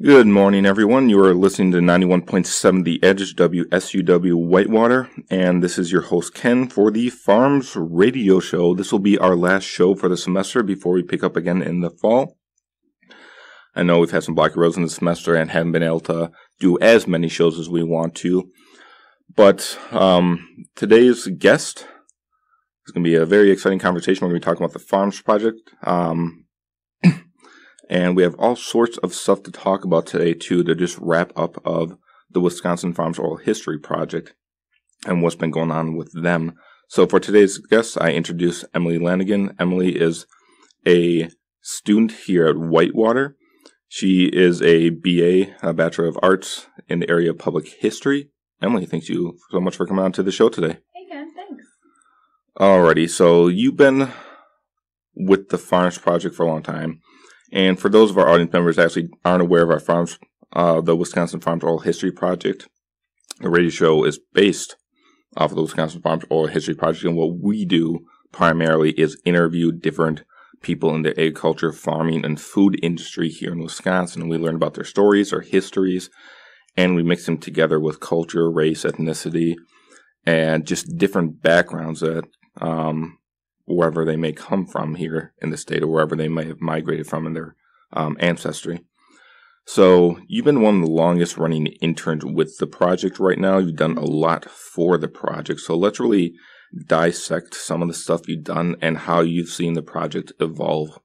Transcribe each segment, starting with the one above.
Good morning, everyone. You are listening to 91.7 The Edge, UW-Whitewater, and this is your host, Ken, for the Farms Radio Show. This will be our last show for the semester before we pick up again in the fall. I know we've had some Black Rose in the semester and haven't been able to do as many shows as we want to, but today's guest is going to be a very exciting conversation. We're going to be talking about the Farms Project. And we have all sorts of stuff to talk about today, too, to just wrap up of the Wisconsin Farms Oral History Project and what's been going on with them. So for today's guest, I introduce Emily Lanigan. Emily is a student here at Whitewater. She is a BA, a Bachelor of Arts, in the area of Public History. Emily, thank you so much for coming on to the show today. Hey, Ken, thanks. Alrighty, so you've been with the Farms Project for a long time. And for those of our audience members that actually aren't aware of our farms, the Wisconsin Farms Oral History Project, the radio show is based off of the Wisconsin Farms Oral History Project. And what we do primarily is interview different people in the agriculture, farming, and food industry here in Wisconsin. And we learn about their stories, their histories, and we mix them together with culture, race, ethnicity, and just different backgrounds that wherever they may come from here in the state or wherever they may have migrated from in their ancestry. So you've been one of the longest running interns with the project right now. You've done a lot for the project. So let's really dissect some of the stuff you've done and how you've seen the project evolve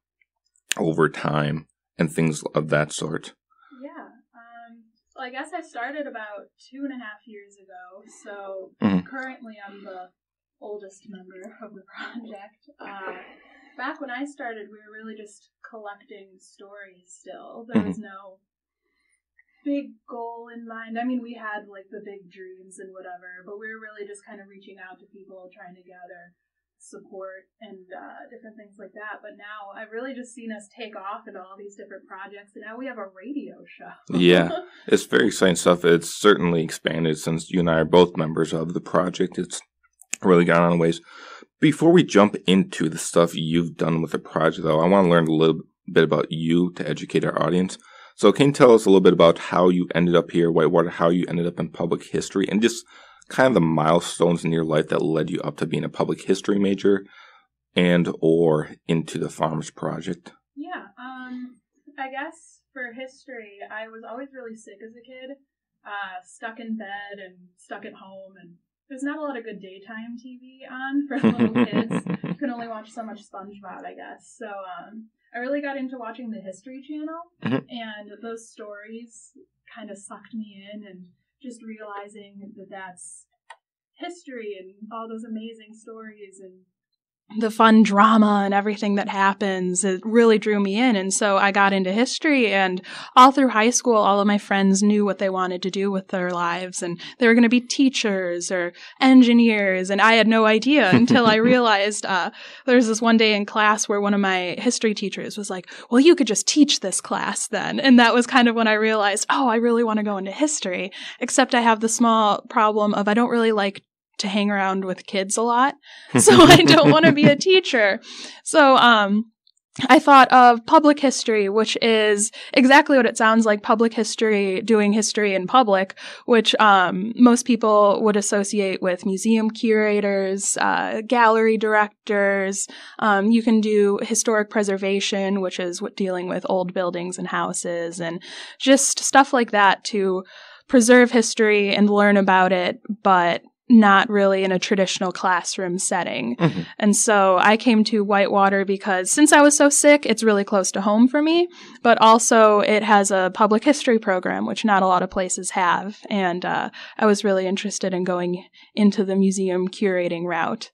over time and things of that sort. Yeah. Well, I guess I started about 2.5 years ago. So currently I'm the oldest member of the project. Back when I started, we were really just collecting stories still. There was no big goal in mind. I mean, we had like the big dreams and whatever, but we were really just kind of reaching out to people, trying to gather support and different things like that. But now I've really just seen us take off into all these different projects, and now we have a radio show. Yeah, it's very exciting stuff. It's certainly expanded since you and I are both members of the project. It's really gone on ways. Before we jump into the stuff you've done with the project, though, I want to learn a little bit about you to educate our audience. So can you tell us a little bit about how you ended up here at Whitewater, how you ended up in public history, and just kind of the milestones in your life that led you up to being a public history major and or into the Farms Project? Yeah, I guess for history, I was always really sick as a kid, stuck in bed and stuck at home, and there's not a lot of good daytime TV on for little kids. You can only watch so much SpongeBob, I guess. So I really got into watching the History Channel, and those stories kind of sucked me in, and just realizing that that's history and all those amazing stories and the fun drama and everything that happens, it really drew me in. And so I got into history, and all through high school, all of my friends knew what they wanted to do with their lives, and they were going to be teachers or engineers. And I had no idea until I realized there was this one day in class where one of my history teachers was like, well, you could just teach this class then. And that was kind of when I realized, oh, I really want to go into history, except I have the small problem of I don't really like to hang around with kids a lot. So I don't want to be a teacher. So I thought of public history, which is exactly what it sounds like, public history, doing history in public, which most people would associate with museum curators, gallery directors. You can do historic preservation, which is dealing with old buildings and houses and just stuff like that to preserve history and learn about it, but not really in a traditional classroom setting. And so I came to Whitewater because since I was so sick, it's really close to home for me, but also it has a public history program, which not a lot of places have. And I was really interested in going into the museum curating route.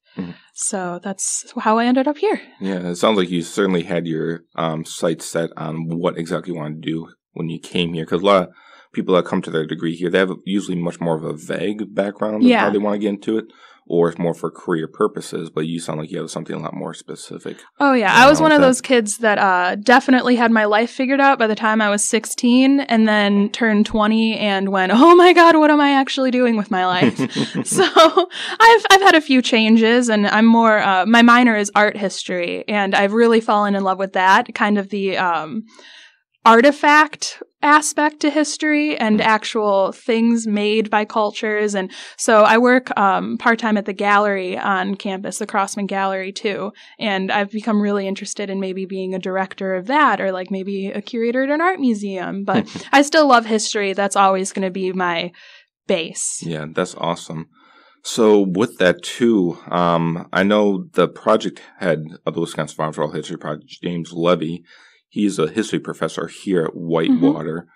So that's how I ended up here. Yeah, it sounds like you certainly had your sights set on what exactly you wanted to do when you came here, because a lot of people that come to their degree here, they have usually much more of a vague background of how they want to get into it, or it's more for career purposes, but you sound like you have something a lot more specific. Oh, yeah. I was one of those kids that definitely had my life figured out by the time I was 16, and then turned 20 and went, oh my God, what am I actually doing with my life? So I've had a few changes, and I'm more, my minor is art history, and I've really fallen in love with that, kind of the artifact aspect to history and actual things made by cultures. And so I work part-time at the gallery on campus, the Crossman Gallery too. And I've become really interested in maybe being a director of that, or like maybe a curator at an art museum. But I still love history. That's always going to be my base. Yeah, that's awesome. So with that too, I know the project head of the Wisconsin Farms for All History Project, James Levy. He's a history professor here at Whitewater,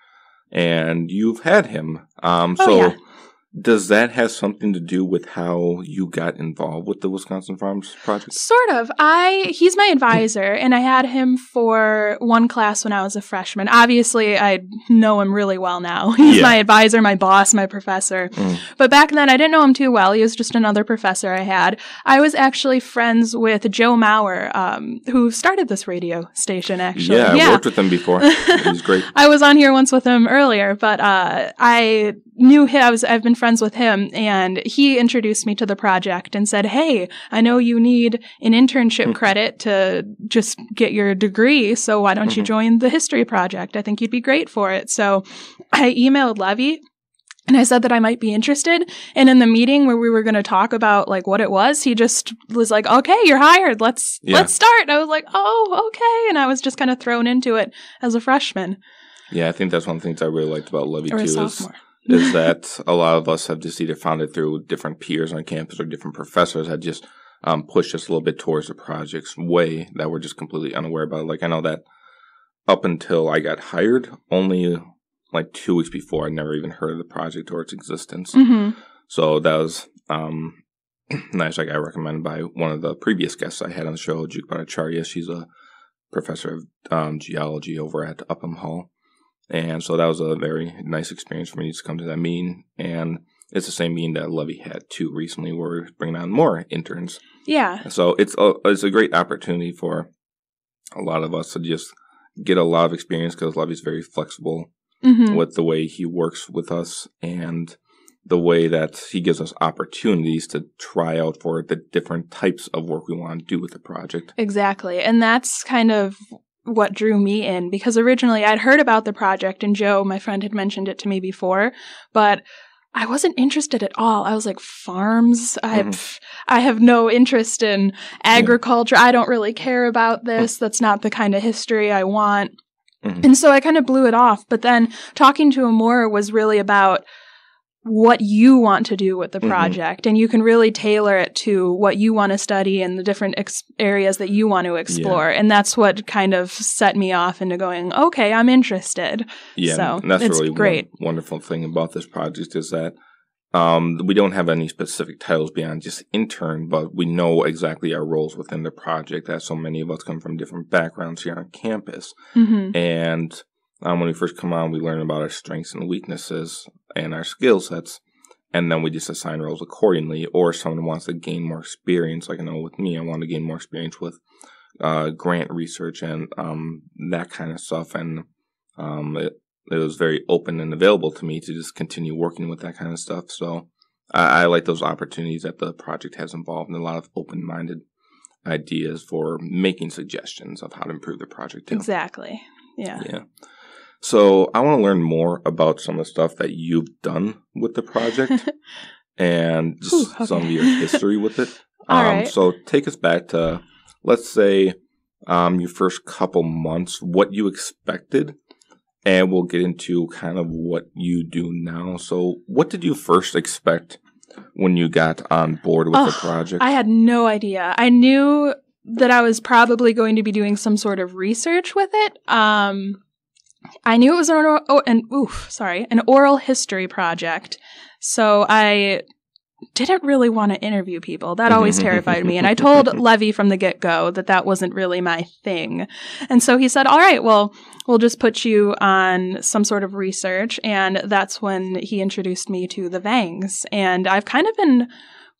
and you've had him. Does that have something to do with how you got involved with the Wisconsin Farms Project? Sort of. He's my advisor, and I had him for one class when I was a freshman. Obviously, I know him really well now. He's my advisor, my boss, my professor. But back then, I didn't know him too well. He was just another professor I had. I was actually friends with Joe Mauer, who started this radio station, actually. Yeah, I worked with him before. He's great. I was on here once with him earlier, but I knew him. I've been friends with him, and he introduced me to the project and said, hey, I know you need an internship credit to just get your degree, so why don't you join the history project? I think you'd be great for it. So I emailed Levy, and I said that I might be interested. And in the meeting where we were going to talk about like what it was, he just was like, okay, you're hired. Let's start. And I was like, oh, okay. And I was just kind of thrown into it as a freshman. Yeah, I think that's one of the things I really liked about Levy too, is that a lot of us have just either found it through different peers on campus or different professors that just pushed us a little bit towards the project's way that we're just completely unaware about. Like, I know that up until I got hired, only like 2 weeks before, I never even heard of the project or its existence. So that was nice. I got recommended by one of the previous guests I had on the show, Juke Bhattacharya. She's a professor of geology over at Upham Hall. And so that was a very nice experience for me to come to that meeting. And it's the same meeting that Levy had too recently, where we're bringing on more interns. Yeah. So it's a great opportunity for a lot of us to just get a lot of experience, because Levy's very flexible with the way he works with us and the way that he gives us opportunities to try out for the different types of work we want to do with the project. Exactly. And that's kind of what drew me in, because originally I'd heard about the project, and Joe, my friend, had mentioned it to me before, but I wasn't interested at all. I was like, farms? I have no interest in agriculture. I don't really care about this. That's not the kind of history I want. And so I kind of blew it off. But then talking to him more was really about what you want to do with the project, and you can really tailor it to what you want to study and the different areas that you want to explore. And that's what kind of set me off into going, okay, I'm interested. Yeah, so and that's it's really great. One wonderful thing about this project is that we don't have any specific titles beyond just intern, but we know exactly our roles within the project, as so many of us come from different backgrounds here on campus. And when we first come on, we learn about our strengths and weaknesses and our skill sets, and then we just assign roles accordingly. Or someone wants to gain more experience, like I know with me, I want to gain more experience with grant research and that kind of stuff. And it was very open and available to me to just continue working with that kind of stuff. So I like those opportunities that the project has involved, and a lot of open-minded ideas for making suggestions of how to improve the project too. Exactly. Yeah. So I want to learn more about some of the stuff that you've done with the project and just some of your history with it. All right. So take us back to, let's say, your first couple months, what you expected, and we'll get into kind of what you do now. So what did you first expect when you got on board with the project? I had no idea. I knew that I was probably going to be doing some sort of research with it. I knew it was an oral history project. So I didn't really want to interview people. That always terrified me. And I told Levy from the get-go that wasn't really my thing. And so he said, all right, well, we'll just put you on some sort of research. And that's when he introduced me to the Vangs. And I've kind of been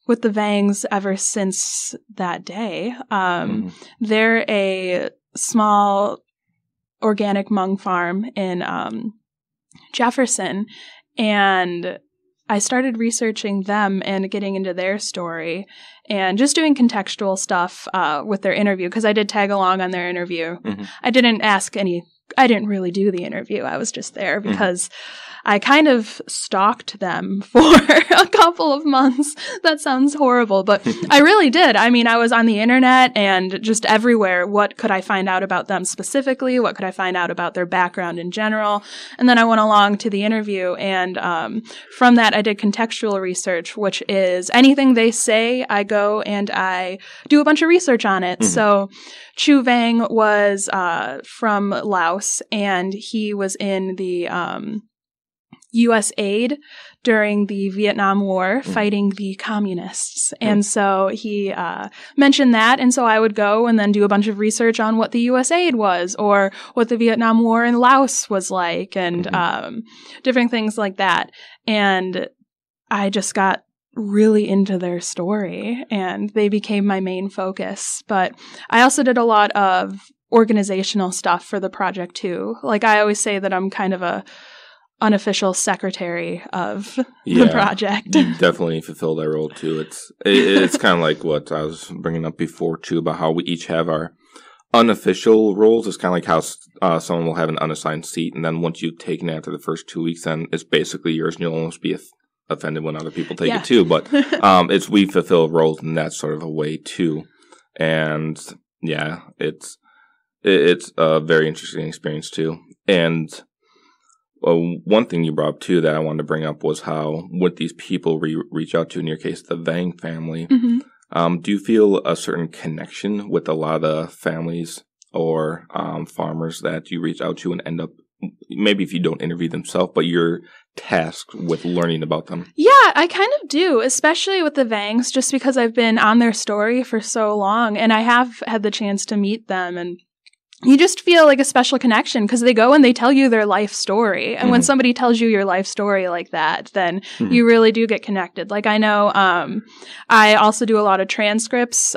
with the Vangs ever since that day. They're a small organic Hmong farm in Jefferson, and I started researching them and getting into their story and just doing contextual stuff with their interview, because I did tag along on their interview. I didn't ask any I didn't really do the interview. I was just there because I kind of stalked them for a couple of months. That sounds horrible, but I really did. I mean, I was on the internet and just everywhere. What could I find out about them specifically? What could I find out about their background in general? And then I went along to the interview, and from that, I did contextual research, which is anything they say, I go and I do a bunch of research on it. So Chu Vang was from Laos, and he was in the U.S. aid during the Vietnam War fighting the communists. And so he mentioned that. And so I would go and then do a bunch of research on what the U.S. aid was or what the Vietnam War in Laos was like and different things like that. And I just got really into their story and they became my main focus. But I also did a lot of organizational stuff for the project too. Like I always say that I'm kind of a unofficial secretary of the project. You definitely fulfill that role too. It's kind of like what I was bringing up before too about how we each have our unofficial roles. It's kind of like how someone will have an unassigned seat, and then once you've taken it after the first 2 weeks, then it's basically yours, and you'll almost be offended when other people take it too. But we fulfill roles in that sort of a way too, and yeah, it's a very interesting experience too, and. One thing you brought up, too, that I wanted to bring up was how with these people reach out to, in your case, the Vang family, do you feel a certain connection with a lot of families or farmers that you reach out to and end up, maybe if you don't interview themselves, but you're tasked with learning about them? Yeah, I kind of do, especially with the Vangs, just because I've been on their story for so long, and I have had the chance to meet them, and you just feel like a special connection because they go and they tell you their life story. And when somebody tells you your life story like that, then you really do get connected. Like I know I also do a lot of transcripts.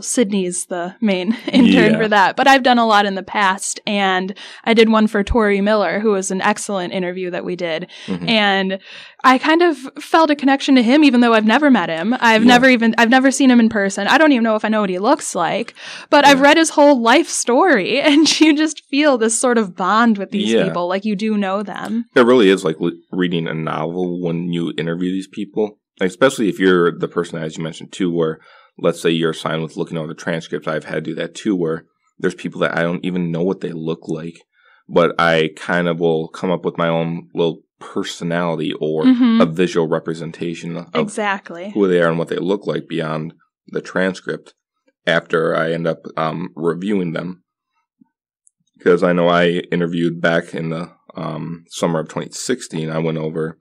Sydney's the main intern for that. But I've done a lot in the past. And I did one for Tori Miller, who was an excellent interview that we did. And I kind of felt a connection to him, even though I've never met him. I've never seen him in person. I don't even know if I know what he looks like. But I've read his whole life story. And you just feel this sort of bond with these people, like you do know them. It really is like reading a novel when you interview these people, especially if you're the person, as you mentioned, too, where let's say you're assigned with looking over the transcripts. I've had to do that, too, where there's people that I don't even know what they look like, but I kind of will come up with my own little personality or a visual representation of who they are and what they look like beyond the transcript after I end up reviewing them. Because I know I interviewed back in the summer of 2016, I went over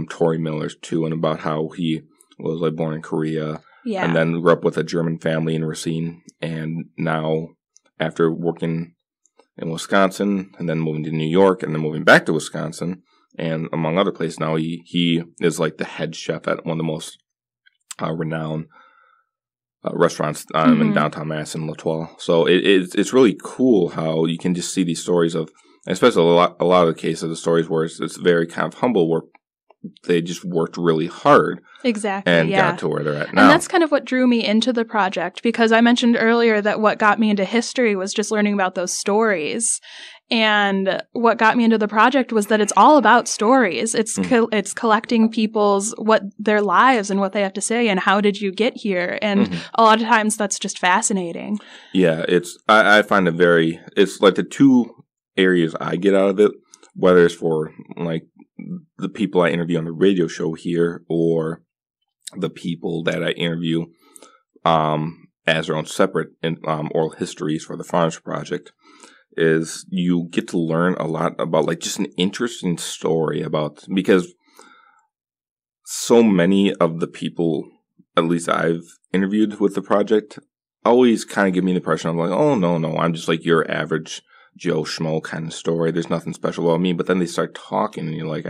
Tori Miller's too, and about how he was like born in Korea, and then grew up with a German family in Racine, and now after working in Wisconsin, and then moving to New York, and then moving back to Wisconsin, and among other places, now he is like the head chef at one of the most renowned restaurants in downtown Madison, L'Etoile. So it's really cool how you can just see these stories of, especially a lot of the cases of the stories where it's very kind of humble, where they just worked really hard. Exactly. And got to where they're at now. And that's kind of what drew me into the project, because I mentioned earlier that what got me into history was just learning about those stories. And what got me into the project was that it's all about stories. It's it's collecting their lives and what they have to say and how did you get here. And a lot of times that's just fascinating. Yeah, I find it's like the two areas I get out of it, whether it's for like the people I interview on the radio show here or the people that I interview as their own separate oral histories for the Farmers Project, is you get to learn a lot about like just an interesting story because so many of the people, at least I've interviewed with the project, always kind of give me the impression of like, oh, no, I'm just like your average Joe Schmo kind of story. There's nothing special about me. But then they start talking and you're like,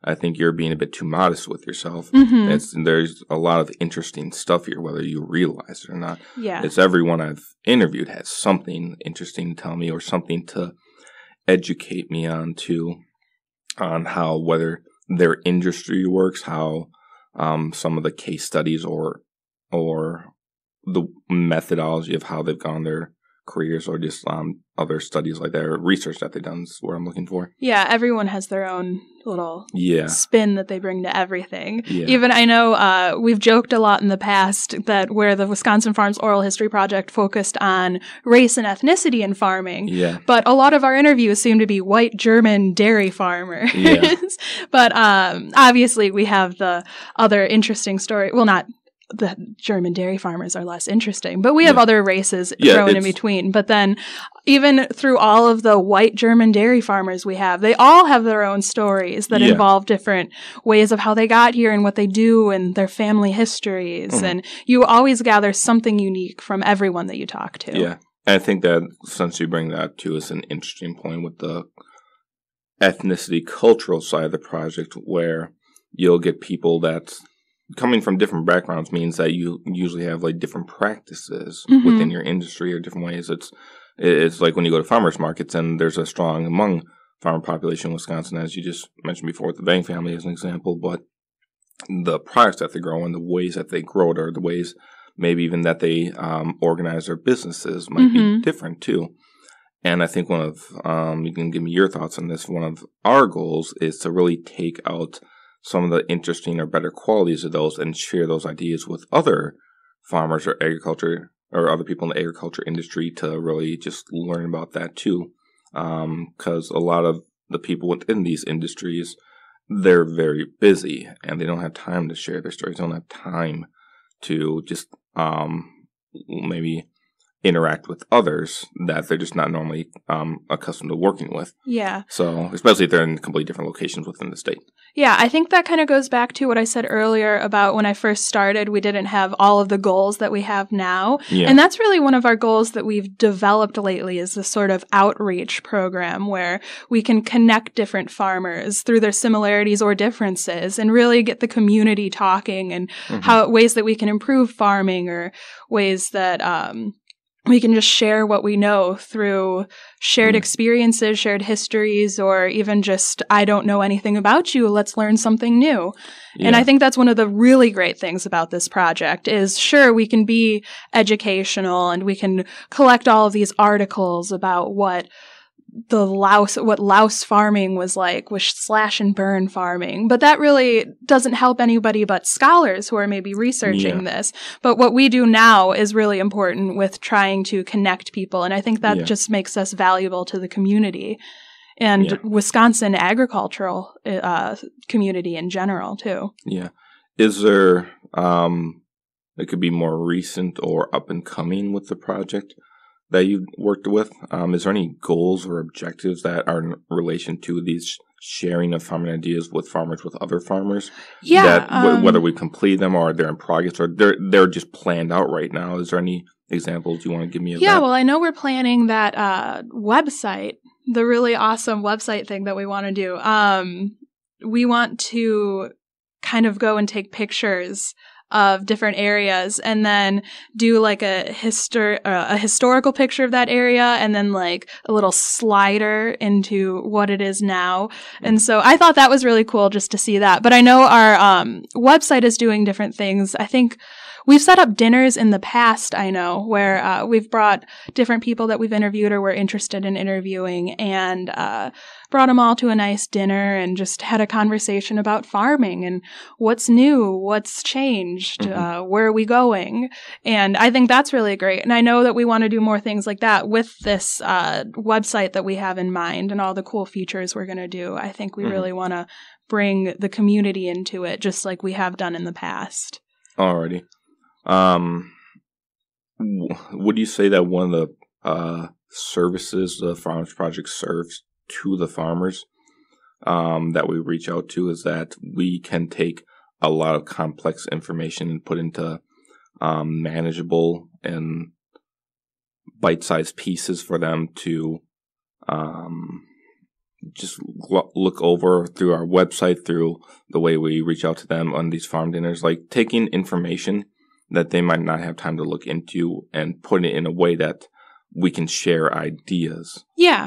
I think you're being a bit too modest with yourself. There's a lot of interesting stuff here, whether you realize it or not. Yeah. It's everyone I've interviewed has something interesting to tell me or something to educate me on how whether their industry works, how some of the case studies or the methodology of how they've gone their careers or just other studies like that or research that they've done is what I'm looking for. Yeah, everyone has their own little Yeah. spin that they bring to everything. Yeah. Even I know we've joked a lot in the past that where the Wisconsin Farms Oral History Project focused on race and ethnicity in farming. Yeah. But a lot of our interviews seem to be white German dairy farmers. Yeah. But obviously we have the other interesting story. Well, not the German dairy farmers are less interesting, but we have other races thrown in between. But then even through all of the white German dairy farmers we have, they all have their own stories that involve different ways of how they got here and what they do and their family histories. Mm-hmm. And you always gather something unique from everyone that you talk to. Yeah. And I think that since you bring that to us, an interesting point with the ethnicity cultural side of the project, where you'll get people that coming from different backgrounds means that you usually have like different practices within your industry or different ways. It's like when you go to farmers markets and there's a strong Hmong farmer population in Wisconsin, as you just mentioned before with the Bang family as an example, but the products that they grow and the ways that they grow it or the ways maybe even that they organize their businesses might be different too. And I think one of, you can give me your thoughts on this, one of our goals is to really take out some of the interesting or better qualities of those and share those ideas with other farmers or agriculture or other people in the agriculture industry to really just learn about that too. Because a lot of the people within these industries, they're very busy and they don't have time to share their stories. They don't have time to just maybe interact with others that they're just not normally accustomed to working with. Yeah. So, especially if they're in completely different locations within the state. Yeah, I think that kind of goes back to what I said earlier about when I first started, we didn't have all of the goals that we have now. Yeah. And that's really one of our goals that we've developed lately is this sort of outreach program where we can connect different farmers through their similarities or differences and really get the community talking and how ways that we can improve farming or ways that we can just share what we know through shared experiences, shared histories, or even just, I don't know anything about you, let's learn something new. Yeah. And I think that's one of the really great things about this project is, sure, we can be educational and we can collect all of these articles about what louse farming was like, with slash and burn farming. But that really doesn't help anybody but scholars who are maybe researching this. But what we do now is really important with trying to connect people. And I think that just makes us valuable to the community and Wisconsin agricultural community in general, too. Yeah. Is there, it could be more recent or up and coming with the project that you worked with? Is there any goals or objectives that are in relation to these sharing of farming ideas with farmers with other farmers? Yeah. That whether we complete them or they're in progress or they're just planned out right now. Is there any examples you want to give me of that? Yeah, well, I know we're planning that website, the really awesome website thing that we want to do. We want to kind of go and take pictures of different areas and then do like a historical picture of that area and then like a little slider into what it is now. And so I thought that was really cool just to see that. But I know our website is doing different things. I think we've set up dinners in the past, I know, where we've brought different people that we've interviewed or were interested in interviewing and brought them all to a nice dinner and just had a conversation about farming and what's new, what's changed, where are we going. And I think that's really great. And I know that we want to do more things like that with this website that we have in mind and all the cool features we're going to do. I think we really want to bring the community into it just like we have done in the past. Alrighty. Would you say that one of the services the Farmers Project serves to the farmers that we reach out to is that we can take a lot of complex information and put into manageable and bite-sized pieces for them to just look over through our website, through the way we reach out to them on these farm dinners, like taking information that they might not have time to look into and putting it in a way that we can share ideas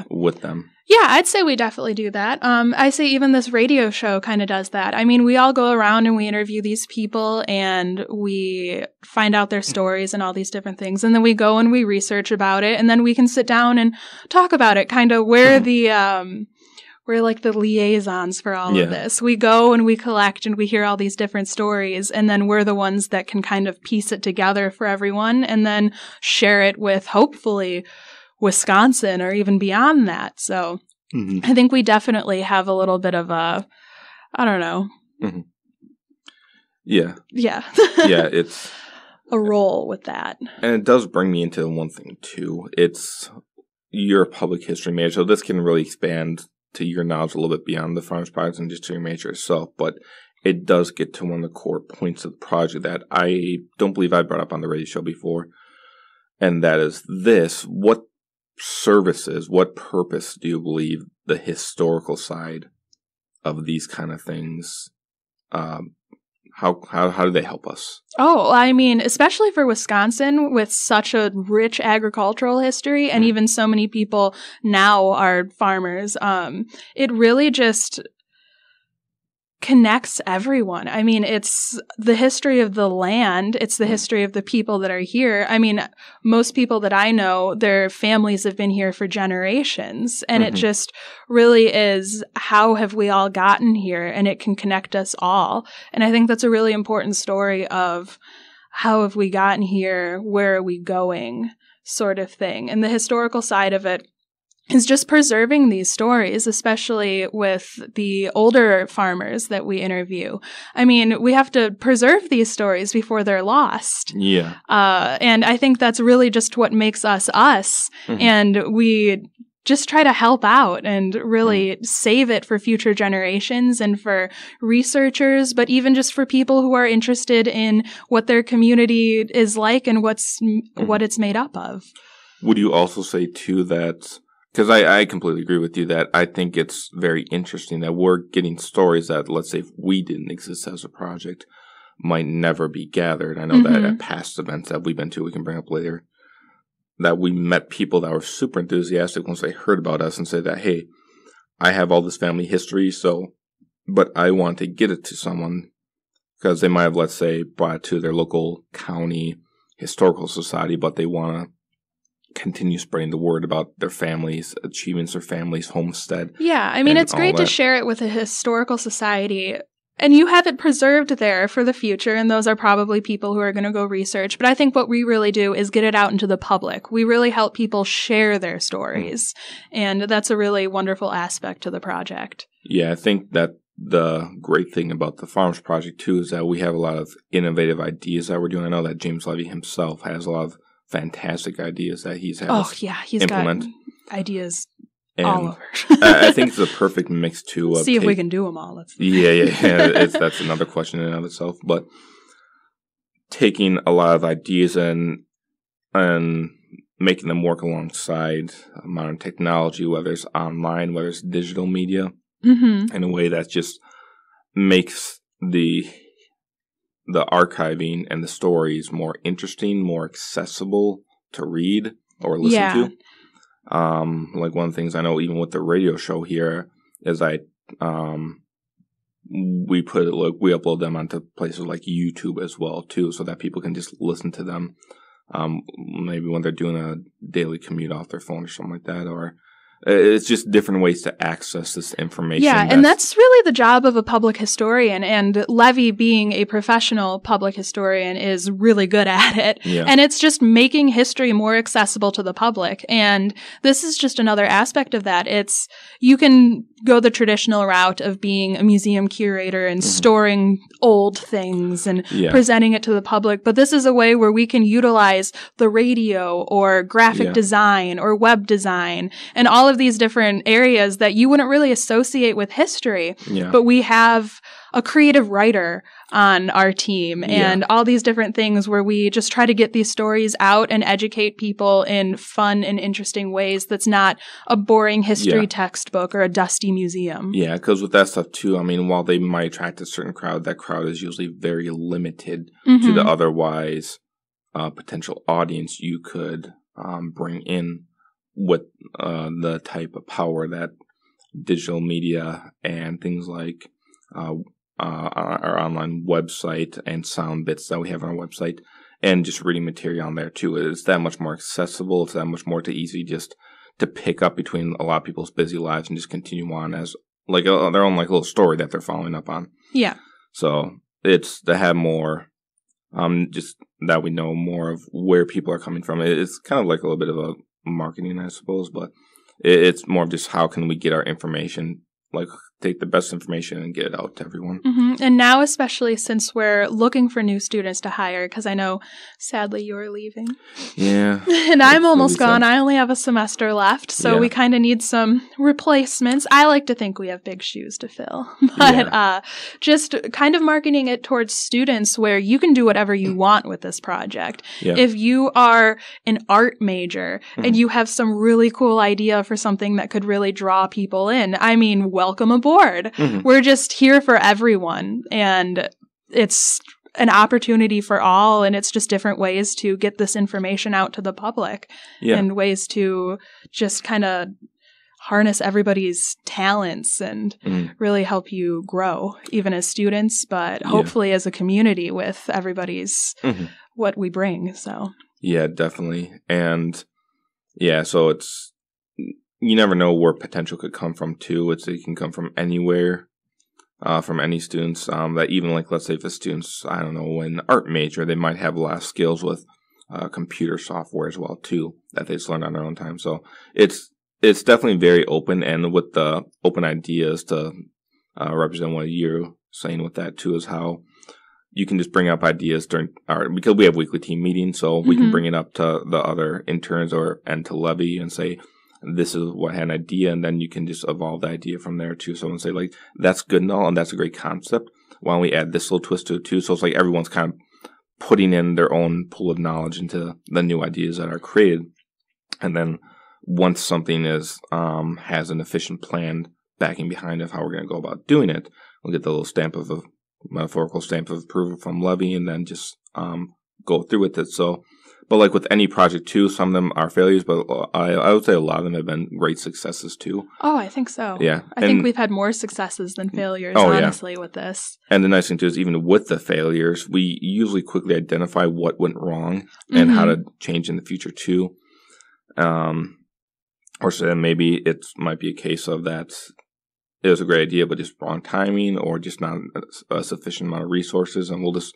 with them. Yeah, I'd say we definitely do that. I say even this radio show kind of does that. I mean, we all go around and we interview these people and we find out their stories and all these different things. And then we go and we research about it. And then we can sit down and talk about it. Kind of we're like the liaisons for all of this. We go and we collect and we hear all these different stories. And then we're the ones that can kind of piece it together for everyone and then share it with hopefully Wisconsin or even beyond that. So I think we definitely have a little bit of a, I don't know. Yeah. Yeah. Yeah, it's a role with that. And it does bring me into one thing too. You're a public history major, so this can really expand to your knowledge a little bit beyond the Farms Project and just to your major itself. But it does get to one of the core points of the project that I don't believe I brought up on the radio show before. And that is this. What services, what purpose do you believe the historical side of these kind of things, how do they help us? Oh, I mean, especially for Wisconsin with such a rich agricultural history and even so many people now are farmers, it really just connects everyone. I mean, it's the history of the land. It's the history of the people that are here. I mean, most people that I know, their families have been here for generations. And it just really is, how have we all gotten here? And it can connect us all. And I think that's a really important story of how have we gotten here? Where are we going? Sort of thing. And the historical side of it is just preserving these stories, especially with the older farmers that we interview. I mean, we have to preserve these stories before they're lost. Yeah. And I think that's really just what makes us us. And we just try to help out and really save it for future generations and for researchers, but even just for people who are interested in what their community is like and what it's made up of. Would you also say, too, that... Because I completely agree with you that I think it's very interesting that we're getting stories that, let's say, if we didn't exist as a project, might never be gathered. I know that at past events that we've been to, we can bring up later, that we met people that were super enthusiastic once they heard about us and said that, hey, I have all this family history, but I want to get it to someone because they might have, let's say, brought it to their local county historical society, but they want to continue spreading the word about their families' achievements, their families' homestead. Yeah, I mean, it's great to share it with a historical society. And you have it preserved there for the future, and those are probably people who are going to go research. But I think what we really do is get it out into the public. We really help people share their stories. And that's a really wonderful aspect to the project. Yeah, I think that the great thing about the Farms Project, too, is that we have a lot of innovative ideas that we're doing. I know that James Levy himself has a lot of fantastic ideas that he's had he's implement. Got ideas and all over. I think it's a perfect mix too. See if we can do them all. That's another question in and of itself. But taking a lot of ideas and making them work alongside modern technology, whether it's online, whether it's digital media, in a way that just makes the archiving and the stories more interesting, more accessible to read or listen to. Like one of the things I know, even with the radio show here, is we upload them onto places like YouTube as well too, so that people can just listen to them. Maybe when they're doing a daily commute off their phone or something like that, or it's just different ways to access this information. Yeah, and that's really the job of a public historian. And Levy, being a professional public historian, is really good at it. Yeah. And it's just making history more accessible to the public. And this is just another aspect of that. You can go the traditional route of being a museum curator and storing old things and presenting it to the public. But this is a way where we can utilize the radio or graphic design or web design and all of these different areas that you wouldn't really associate with history. Yeah. But we have a creative writer on our team and all these different things where we just try to get these stories out and educate people in fun and interesting ways that's not a boring history textbook or a dusty museum. Yeah, because with that stuff too, I mean, while they might attract a certain crowd, that crowd is usually very limited to the otherwise potential audience you could bring in with the type of power that digital media and things like our online website and sound bits that we have on our website and just reading material on there too. It's that much more accessible. It's that much more easy just to pick up between a lot of people's busy lives and just continue on as like their own like little story that they're following up on. Yeah. So it's to have more, just that we know more of where people are coming from. It's kind of like a little bit of a marketing, I suppose, but it's more of just how can we get our information, like take the best information and get it out to everyone. Mm-hmm. And now, especially since we're looking for new students to hire, because I know, sadly, you're leaving. Yeah. And I'm almost really gone. sad. I only have a semester left, so Yeah. we kind of need some replacements. I like to think we have big shoes to fill, but just kind of marketing it towards students where you can do whatever you want with this project. Yeah. If you are an art major and you have some really cool idea for something that could really draw people in, I mean, welcome aboard. We're just here for everyone, and it's an opportunity for all, and it's just different ways to get this information out to the public and ways to just kind of harness everybody's talents and really help you grow, even as students, but hopefully as a community with everybody's what we bring. So yeah, definitely. And yeah, so it's, you never know where potential could come from too. It can come from anywhere, from any students. That even like, let's say if the students, I don't know, an art major, they might have a lot of skills with computer software as well too, that they just learn on their own time. So it's definitely very open, and with the open ideas to represent what you're saying with that too is how you can just bring up ideas because we have weekly team meetings, so we can bring it up to the other interns and to Levy and say, this is what I had an idea, and then you can just evolve the idea from there too. Someone say like, that's good and all, and that's a great concept. Why don't we add this little twist to it too? So it's like everyone's kind of putting in their own pool of knowledge into the new ideas that are created. And then once something is has an efficient plan backing behind of how we're going to go about doing it, we'll get the little stamp of a metaphorical stamp of approval from Levy, and then just go through with it. So. But like with any project too, some of them are failures, but I would say a lot of them have been great successes too. Oh, I think so. Yeah. I think we've had more successes than failures, honestly, with this. And the nice thing too is even with the failures, we usually quickly identify what went wrong and how to change in the future too. Or so maybe it might be a case of that it was a great idea, but just wrong timing or just not a sufficient amount of resources. And we'll just,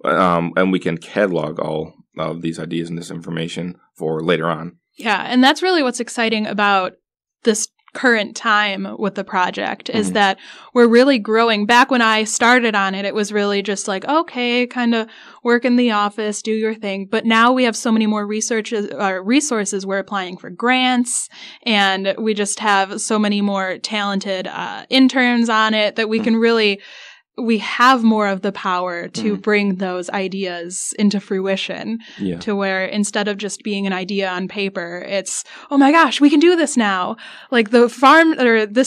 and we can catalog all of these ideas and this information for later on. Yeah, and that's really what's exciting about this current time with the project is that we're really growing. Back when I started on it, it was really just like, okay, kind of work in the office, do your thing. But now we have so many more resources. We're applying for grants, and we just have so many more talented interns on it that we can really... we have more of the power to bring those ideas into fruition to where instead of just being an idea on paper, it's, oh my gosh, we can do this now. Like this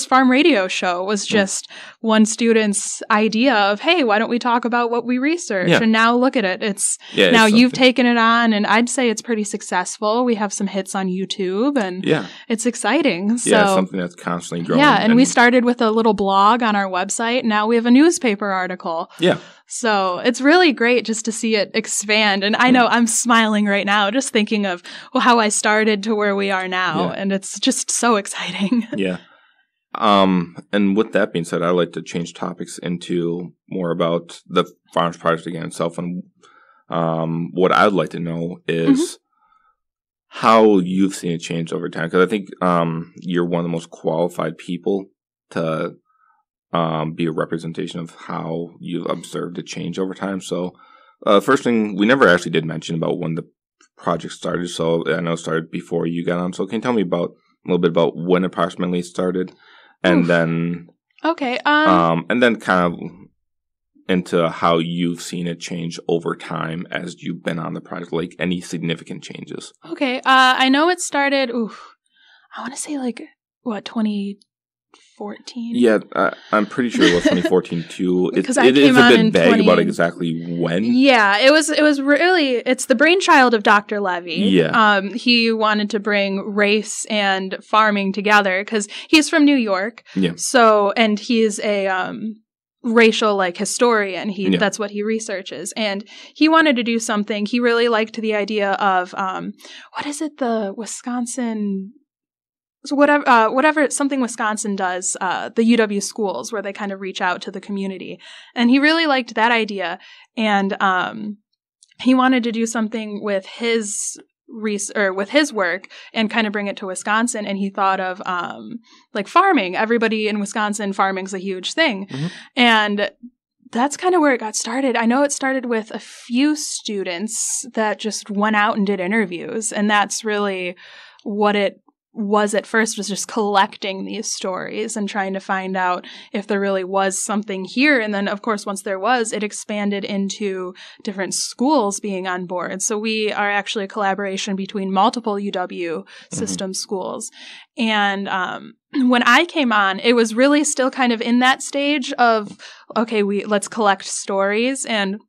farm radio show was just one student's idea of, hey, why don't we talk about what we research? And now look at it. Now you've taken it on, and I'd say it's pretty successful. We have some hits on YouTube, and it's exciting. So, yeah, it's something that's constantly growing. Yeah, and we started with a little blog on our website. Now we have a newspaper article. Yeah. So it's really great just to see it expand. And I know I'm smiling right now just thinking of how I started to where we are now. And it's just so exciting. Yeah. And with that being said, I'd like to change topics into more about the Farms Project again itself. And what I'd like to know is how you've seen it change over time. Because I think you're one of the most qualified people to be a representation of how you've observed it change over time. So first thing, we never actually did mention about when the project started. So I know it started before you got on. So can you tell me a little bit about when approximately it started? And then and then kind of into how you've seen it change over time as you've been on the project, like any significant changes. Okay. I know it started, I want to say 2012 2014. Yeah, I'm pretty sure it was 2014 too. Because it is a bit vague about exactly when. Yeah, it was really, it's the brainchild of Dr. Levy. Yeah. He wanted to bring race and farming together because he's from New York. Yeah. So, and he's a racial like historian. That's what he researches, and he wanted to do something. He really liked the idea of what is it, the Wisconsin. So whatever something Wisconsin does, the UW schools where they kind of reach out to the community, and he really liked that idea, and he wanted to do something with his with his work and kind of bring it to Wisconsin. And he thought of like farming. Everybody in Wisconsin, farming's a huge thing, and that's kind of where it got started. I know it started with a few students that just went out and did interviews, and that's really what it was at first, was just collecting these stories and trying to find out if there really was something here. And then, of course, once there was, it expanded into different schools being on board. So we are actually a collaboration between multiple UW system schools. And when I came on, it was really still kind of in that stage of, okay, let's collect stories. And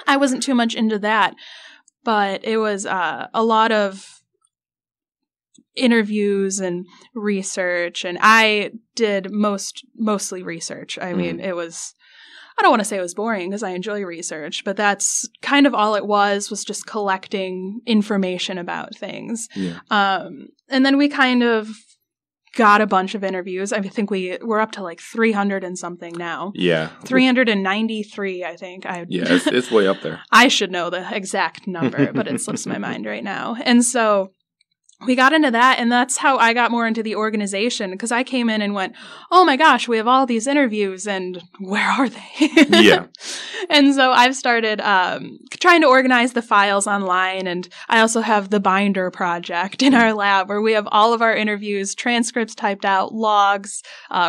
I wasn't too much into that, but it was a lot of interviews and research, and I did mostly research. I mean, it was, I don't want to say it was boring because I enjoy research, but that's kind of all it was just collecting information about things. Yeah. And then we kind of got a bunch of interviews. I think we're up to like 300 and something now. Yeah. 393, I think. It's way up there. I should know the exact number, but it slips my mind right now. And so we got into that, and that's how I got more into the organization, because I came in and went, oh my gosh, we have all these interviews, and where are they? Yeah. And so I've started trying to organize the files online, and I also have the binder project in our lab where we have all of our interviews, transcripts typed out, logs,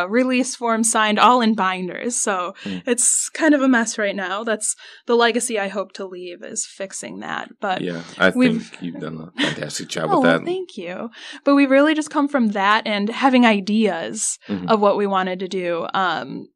release forms signed, all in binders. So it's kind of a mess right now. That's the legacy I hope to leave, is fixing that. But yeah, I think you've done a fantastic job with that. Thank you. But we've really just come from that and having ideas of what we wanted to do.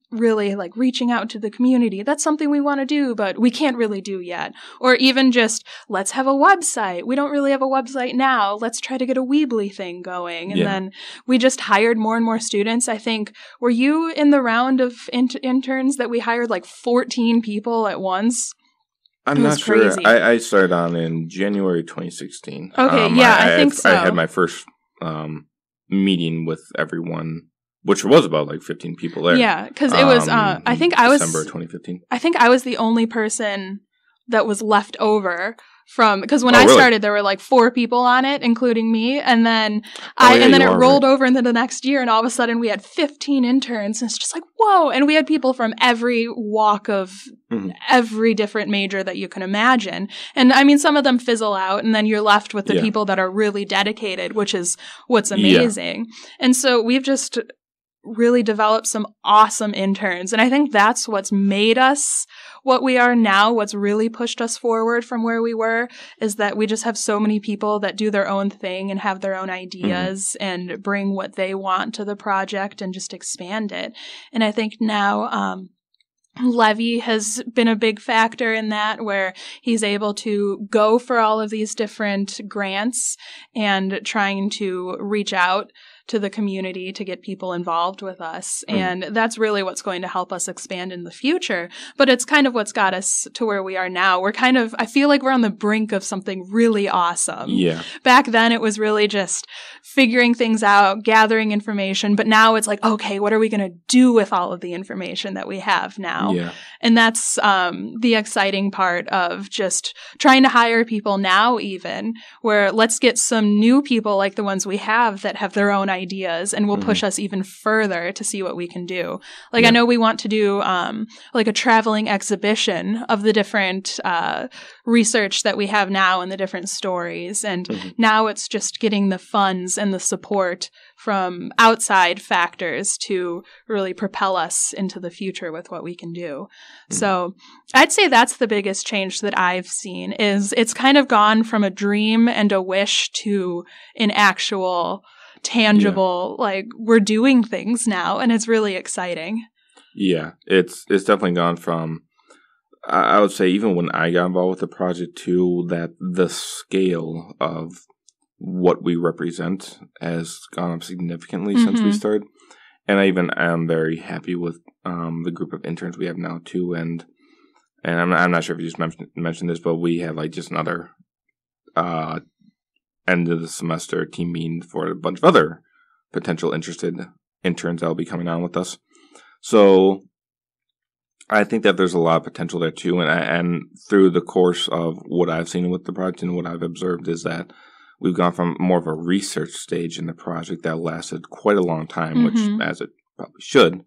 Really like reaching out to the community. That's something we want to do, but we can't really do yet. Or even just, let's have a website. We don't really have a website now. Let's try to get a Weebly thing going. And then we just hired more and more students. I think, were you in the round of interns that we hired like 14 people at once? I'm not sure. I started on in January 2016. Okay, I think so. I had my first meeting with everyone, which was about like 15 people there. Yeah, because it was, I think I was... December 2015. I think I was the only person that was left over from, because when I started, there were like 4 people on it, including me, and then it rolled over into the next year, and all of a sudden we had 15 interns, and it's just like, whoa! And we had people from every walk of every different major that you can imagine. And I mean, some of them fizzle out, and then you're left with the people that are really dedicated, which is what's amazing. Yeah. And so we've just really developed some awesome interns, and I think that's what's made us what we are now. What's really pushed us forward from where we were is that we just have so many people that do their own thing and have their own ideas and bring what they want to the project and just expand it. And I think now Levy has been a big factor in that, where he's able to go for all of these different grants and trying to reach out to the community to get people involved with us. And that's really what's going to help us expand in the future. But it's kind of what's got us to where we are now. We're kind of, I feel like we're on the brink of something really awesome. Yeah. Back then it was really just figuring things out, gathering information. But now it's like, okay, what are we going to do with all of the information that we have now? Yeah. And that's the exciting part of just trying to hire people now, even, where let's get some new people like the ones we have that have their own ideas and will push us even further to see what we can do. Like, I know we want to do like a traveling exhibition of the different research that we have now and the different stories. And now it's just getting the funds and the support from outside factors to really propel us into the future with what we can do. So I'd say that's the biggest change that I've seen, is it's kind of gone from a dream and a wish to an actual tangible, like we're doing things now, and it's really exciting. Yeah, it's definitely gone from, I would say, even when I got involved with the project too, that the scale of what we represent has gone up significantly since we started. And I even am very happy with the group of interns we have now too. And I'm not sure if you just mentioned this, but we have like just another end of the semester team meeting for a bunch of other potential interested interns that will be coming on with us. So I think that there's a lot of potential there too. And through the course of what I've seen with the project and what I've observed is that we've gone from more of a research stage in the project that lasted quite a long time, which, as it probably should,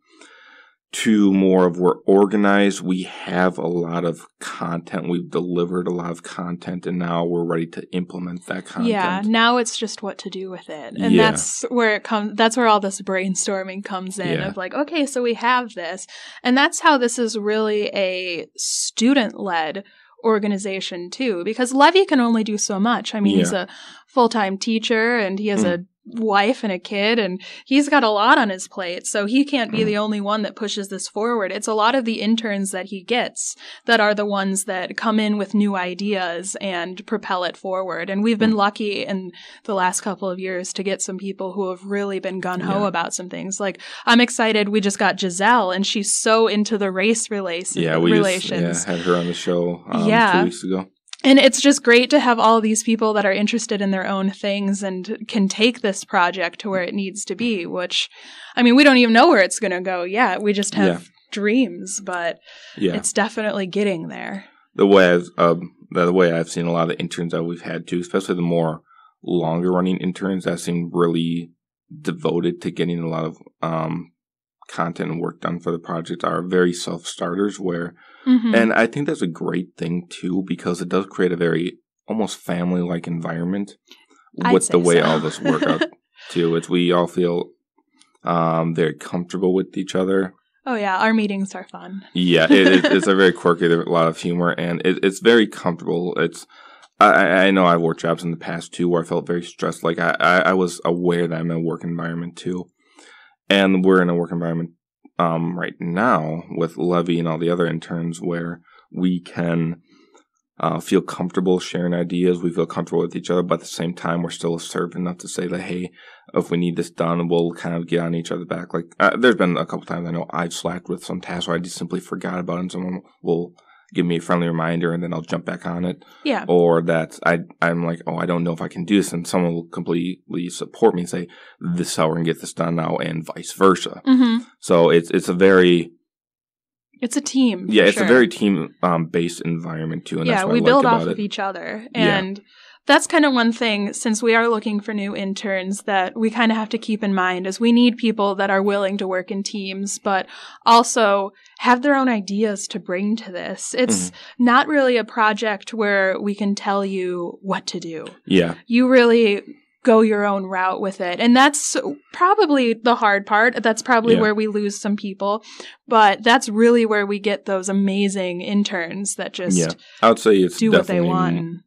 to more of we're organized. We have a lot of content. We've delivered a lot of content, and now we're ready to implement that content. Yeah, now it's just what to do with it. And that's where it comes. That's where all this brainstorming comes in of like, okay, so we have this. And that's how this is really a student-led organization too, because Levy can only do so much. I mean, he's a full-time teacher and he has a wife and a kid, and he's got a lot on his plate, so he can't be the only one that pushes this forward. It's a lot of the interns that he gets that are the ones that come in with new ideas and propel it forward. And we've been lucky in the last couple of years to get some people who have really been gung-ho about some things. Like, I'm excited, we just got Giselle, and she's so into the race relations. Just had her on the show 2 weeks ago. And it's just great to have all these people that are interested in their own things and can take this project to where it needs to be, which, I mean, we don't even know where it's going to go yet. We just have dreams, but it's definitely getting there. The way I've seen a lot of the interns that we've had too, especially the more longer running interns that seem really devoted to getting a lot of content and work done for the project, are very self-starters where and I think that's a great thing too, because it does create a very almost family-like environment with the way all this work out too. It's we all feel very comfortable with each other. Oh yeah, our meetings are fun. Yeah, it's a very quirky, a lot of humor, and it's very comfortable. It's I know I've worked jobs in the past too where I felt very stressed. Like I was aware that I'm in a work environment too, and we're in a work environment right now with Levy and all the other interns where we can feel comfortable sharing ideas. We feel comfortable with each other, but at the same time, we're still assertive enough to say that, hey, if we need this done, we'll kind of get on each other's back. Like, there's been a couple times I know I've slacked with some tasks where I just simply forgot about it, and someone will give me a friendly reminder, and then I'll jump back on it. Yeah. Or that I'm like, oh, I don't know if I can do this, and someone will completely support me and say, this is how we're going to get this done now, and vice versa. So it's a very... It's a team. Yeah, it's a very team-based environment, too, and that's what I like build about off of each other, and that's kind of one thing, since we are looking for new interns, that we kind of have to keep in mind is we need people that are willing to work in teams, but also have their own ideas to bring to this. It's not really a project where we can tell you what to do. Yeah. You really go your own route with it. And that's probably the hard part. That's probably where we lose some people. But that's really where we get those amazing interns that just I would say it's do what they want.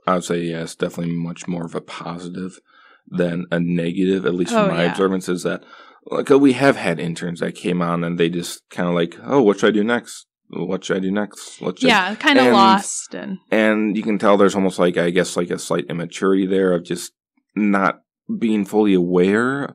I would say, it's definitely much more of a positive than a negative, at least from my observance, is that like we have had interns that came on and they just kind of like, oh, what should I do next? What should I do next? Kind of lost. And you can tell there's almost like, I guess, like a slight immaturity there of just not being fully aware.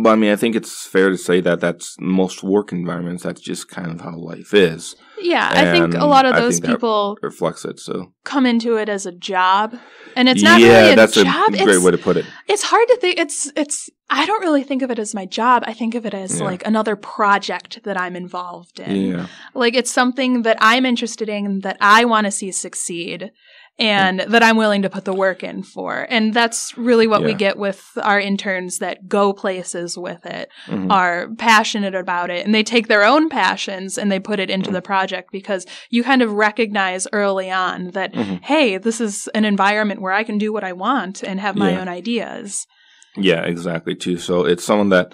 But I mean, I think it's fair to say that that's most work environments. That's just kind of how life is. Yeah, I think a lot of those people reflects it. So come into it as a job, and it's not really a that's job. A great way to put it. It's hard to think. It's. I don't really think of it as my job. I think of it as like another project that I'm involved in. Yeah, like it's something that I'm interested in, that I want to see succeed, and that I'm willing to put the work in for. And that's really what we get with our interns that go places with it, are passionate about it, and they take their own passions and they put it into the project, because you kind of recognize early on that, hey, this is an environment where I can do what I want and have my own ideas. Yeah, exactly, too. So it's someone that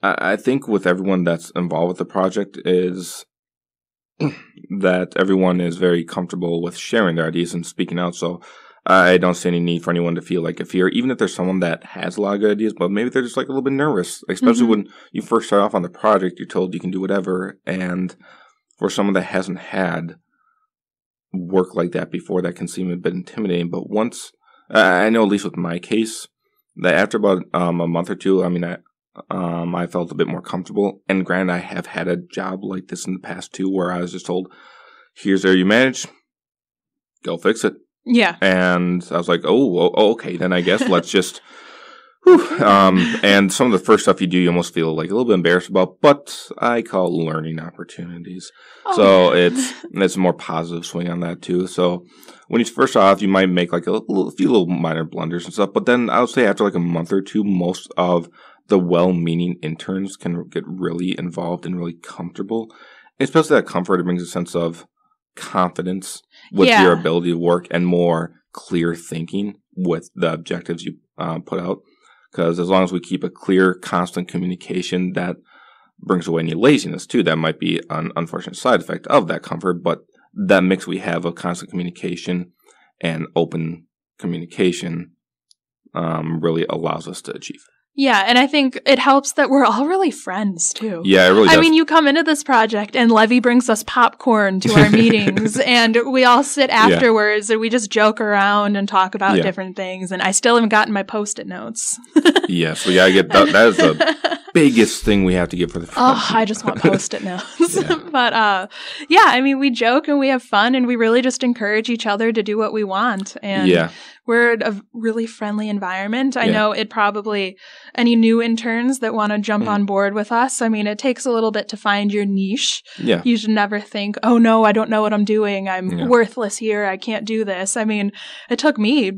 I think with everyone that's involved with the project is that everyone is very comfortable with sharing their ideas and speaking out. So I don't see any need for anyone to feel like a fear, even if there's someone that has a lot of good ideas, but maybe they're just like a little bit nervous, especially when you first start off on the project, you're told you can do whatever. And for someone that hasn't had work like that before, that can seem a bit intimidating. But once, I know at least with my case, that after about a month or two, I mean, I felt a bit more comfortable. And granted, I have had a job like this in the past too, where I was just told, here's how you manage, go fix it. Yeah. And I was like, oh, okay, then I guess let's just, whew. And some of the first stuff you do, you almost feel like a little bit embarrassed about, but I call it learning opportunities. Oh, so it's a more positive swing on that too. So when you first off, you might make like a few little minor blunders and stuff, but then I would say after like a month or two, most of the well-meaning interns can get really involved and really comfortable. Especially that comfort, it brings a sense of confidence with your ability to work and more clear thinking with the objectives you put out. Because as long as we keep a clear, constant communication, that brings away any laziness too. That might be an unfortunate side effect of that comfort, but that mix we have of constant communication and open communication really allows us to achieve. Yeah, and I think it helps that we're all really friends, too. Yeah, it really does. I mean, you come into this project, and Levy brings us popcorn to our meetings, and we all sit afterwards, and we just joke around and talk about different things, and I still haven't gotten my Post-it notes. Yes, we gotta get that. That is the biggest thing we have to get for the project. I just want Post-it notes. But, I mean, we joke, and we have fun, and we really just encourage each other to do what we want, and we're a really friendly environment. I know it probably, any new interns that want to jump on board with us, I mean, it takes a little bit to find your niche. Yeah. You should never think, oh no, I don't know what I'm doing. I'm worthless here. I can't do this. I mean, it took me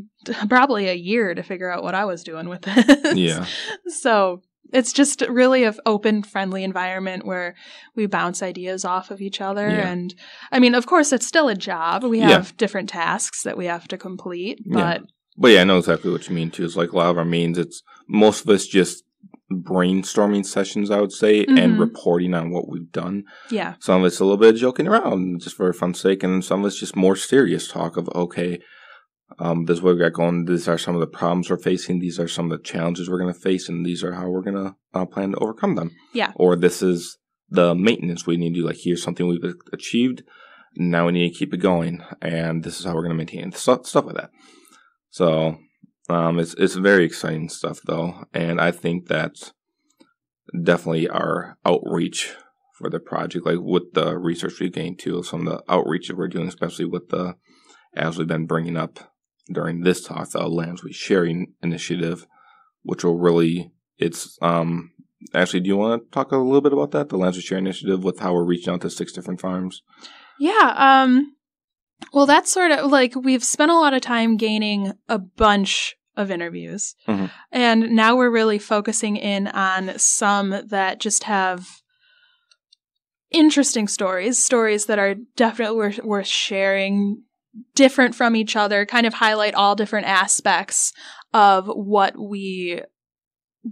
probably a year to figure out what I was doing with this. Yeah. So it's just really an open, friendly environment where we bounce ideas off of each other. Yeah. And I mean, of course, it's still a job. We have different tasks that we have to complete. But I know exactly what you mean, too. It's like a lot of our meetings, it's most of us just brainstorming sessions, I would say, and reporting on what we've done. Yeah. Some of it's a little bit of joking around just for fun's sake, and some of it's just more serious talk of, okay, this is what we got going. These are some of the problems we're facing. These are some of the challenges we're going to face, and these are how we're going to plan to overcome them. Yeah. Or this is the maintenance we need to do. Like, here's something we've achieved. Now we need to keep it going, and this is how we're going to maintain it. Stuff like that. So it's very exciting stuff, though, and I think that definitely our outreach for the project, like with the research we've gained too, some of the outreach that we're doing, especially with the, as we've been bringing up during this talk, the Lands We Sharing initiative, which will really, it's, actually, do you want to talk a little bit about that, the Lands We Share initiative, with how we're reaching out to 6 different farms? Yeah, well, that's sort of, like, we've spent a lot of time gaining a bunch of interviews, and now we're really focusing in on some that just have interesting stories that are definitely worth sharing, different from each other, kind of highlight all different aspects of what we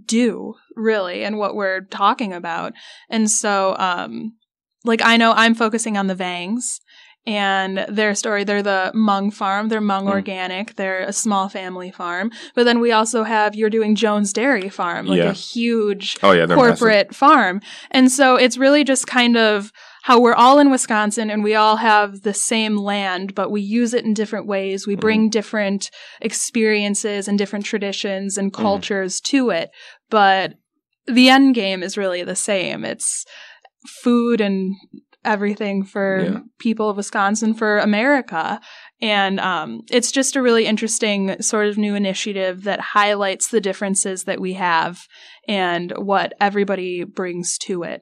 do, really, and what we're talking about. And so, like, I know I'm focusing on the Vangs and their story. They're the Hmong farm. They're Hmong organic. They're a small family farm. But then we also have, you're doing Jones Dairy Farm, like a huge corporate farm. And so it's really just kind of how we're all in Wisconsin and we all have the same land, but we use it in different ways. We bring different experiences and different traditions and cultures to it. But the end game is really the same. It's food and everything for people of Wisconsin, for America. And it's just a really interesting sort of new initiative that highlights the differences that we have and what everybody brings to it.